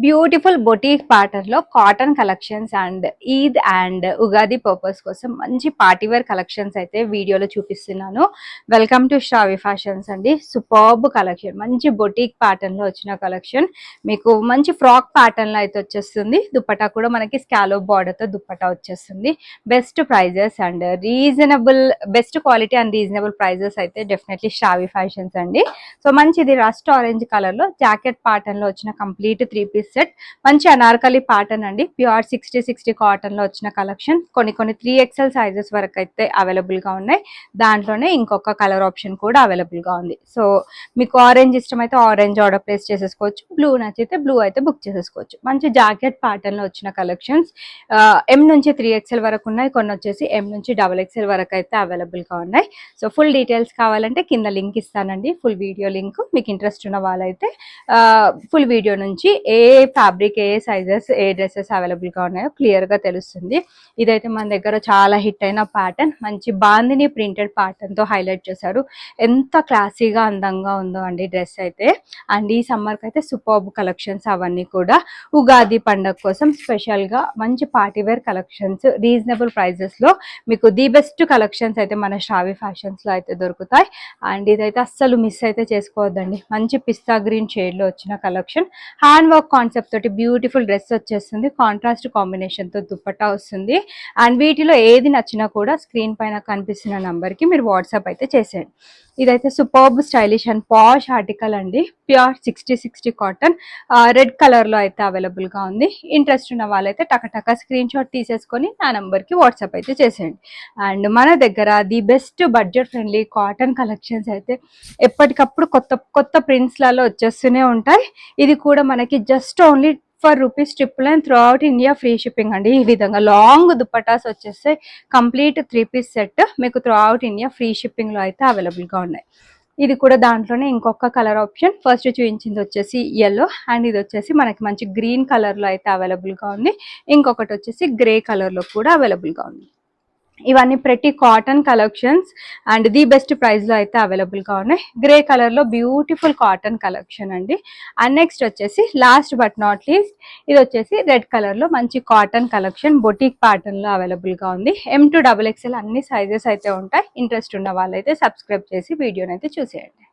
Beautiful boutique pattern లో cotton collections and Eid and Ugadi purpose కోసం మంచి పార్టీవేర్ కలెక్షన్స్ అయితే వీడియోలో చూపిస్తున్నాను. వెల్కమ్ టు శ్రావి ఫ్యాషన్స్ అండి. సూపర్బ్ కలెక్షన్, మంచి బొటీక్ ప్యాటర్న్ లో వచ్చిన కలెక్షన్. మీకు మంచి ఫ్రాక్ ప్యాటర్న్ లో అయితే వచ్చేస్తుంది. దుప్పటా కూడా మనకి స్కాలోప్ బార్డర్ తో దుప్పటా వచ్చేస్తుంది. Best prices and best quality and reasonable prices అయితే డెఫినెట్లీ శ్రావి ఫ్యాషన్స్ అండి. సో మంచిది రస్ట్ ఆరెంజ్ కలర్ లో జాకెట్ ప్యాటర్న్ లో వచ్చిన కంప్లీట్ 3 సెట్, మంచి అనార్కలి ప్యాటర్న్ అండి. ప్యూర్ 60 కాటన్ లో వచ్చిన కలెక్షన్. కొన్ని 3XL సైజెస్ వరకు అయితే అవైలబుల్ గా ఉన్నాయి. దాంట్లోనే ఇంకొక కలర్ ఆప్షన్ కూడా అవైలబుల్ గా ఉంది. సో మీకు ఆరెంజ్ ఇష్టం అయితే ఆరెంజ్ ఆర్డర్ ప్లేస్ చేసేసుకోవచ్చు. బ్లూ నచ్చితే బ్లూ అయితే బుక్ చేసేసుకోవచ్చు. మంచి జాకెట్ ప్యాటర్న్ లో వచ్చిన కలెక్షన్స్ M నుంచి 3XL వరకు ఉన్నాయి. కొన్ని వచ్చేసి M నుంచి XXL వరకు అయితే అవైలబుల్ గా ఉన్నాయి. సో ఫుల్ డీటెయిల్స్ కావాలంటే కింద లింక్ ఇస్తానండి, ఫుల్ వీడియో లింక్. మీకు ఇంట్రెస్ట్ ఉన్న వాళ్ళైతే ఫుల్ వీడియో నుంచి ఏ ఫ్యాబ్రిక్, ఏ సైజెస్, ఏ డ్రెస్సెస్ అవైలబుల్ గా ఉన్నాయో క్లియర్ గా తెలుస్తుంది. ఇదైతే మన దగ్గర చాలా హిట్ అయిన ప్యాటర్న్, మంచి బాందిని ప్రింటెడ్ ప్యాటర్న్ తో హైలైట్ చేశారు. ఎంత క్లాసీగా అందంగా ఉందో అండి డ్రెస్ అయితే. అండ్ ఈ సమ్మర్ కి అయితే సూపర్బ్ కలెక్షన్స్ అవన్నీ కూడా. ఉగాది పండుగ కోసం స్పెషల్ గా మంచి పార్టీవేర్ కలెక్షన్స్ రీజనబుల్ ప్రైజెస్ లో మీకు ది బెస్ట్ కలెక్షన్స్ అయితే మన శ్రావి ఫ్యాషన్స్ లో అయితే దొరుకుతాయి. అండ్ ఇదైతే అస్సలు మిస్ అయితే చేసుకోవద్దండి. మంచి పిస్తా గ్రీన్ షేడ్ లో వచ్చిన కలెక్షన్. హ్యాండ్ వర్క్ కాన్సెప్ట్ తోటి బ్యూటిఫుల్ డ్రెస్ వచ్చేస్తుంది. కాంట్రాస్ట్ కాంబినేషన్ తో దుపట్టా వస్తుంది. అండ్ వీటిలో ఏది నచ్చినా కూడా స్క్రీన్ పైన కనిపిస్తున్న నంబర్ కి మీరు వాట్సాప్ అయితే చేసేయండి. ఇదైతే superb stylish and posh article అండి. ప్యూర్ 60 కాటన్, రెడ్ కలర్ లో అయితే అవైలబుల్ గా ఉంది. ఇంట్రెస్ట్ ఉన్న వాళ్ళైతే టకటక స్క్రీన్ షాట్ తీసేసుకొని నా నంబర్ కి వాట్సాప్ అయితే చేసేయండి. అండ్ మన దగ్గర the best budget friendly cotton collections అయితే ఎప్పటికప్పుడు కొత్త కొత్త ప్రింట్స్ లలో వచ్చేస్తూనే ఉంటాయి. ఇది కూడా మనకి just only ₹4 triple and through out India free shipping అండి. ఈ విధంగా లాంగ్ దుపట్టాస్ వచ్చేస్తే కంప్లీట్ 3 సెట్ మీకు through out India free shipping లో అయితే అవైలబుల్ గా ఉన్నాయి. ఇది కూడా దాంట్లోనే ఇంకొక కలర్ ఆప్షన్. ఫస్ట్ చూపించింది వచ్చేసి yellow అండ్ ఇది వచ్చేసి మనకి మంచి గ్రీన్ కలర్ లో అయితే అవైలబుల్ గా ఉంది. ఇంకొకటి వచ్చేసి గ్రే కలర్ లో కూడా అవైలబుల్ గా ఉంది. ఇవన్నీ ప్రతి cotton collections and the best price లో అయితే అవైలబుల్ గా ఉన్నాయి. గ్రే కలర్ లో బ్యూటిఫుల్ కాటన్ కలెక్షన్ అండి. అండ్ నెక్స్ట్ వచ్చేసి లాస్ట్ బట్ నాట్ లీస్ట్ ఇది వచ్చేసి రెడ్ కలర్ లో మంచి కాటన్ కలెక్షన్ బొటిక్ ప్యాటర్న్ లో అవైలబుల్ గా ఉంది. M to XXL అన్ని సైజెస్ అయితే ఉంటాయి. ఇంట్రెస్ట్ ఉన్న వాళ్ళైతే సబ్స్క్రైబ్ చేసి వీడియోని అయితే చూసేయండి.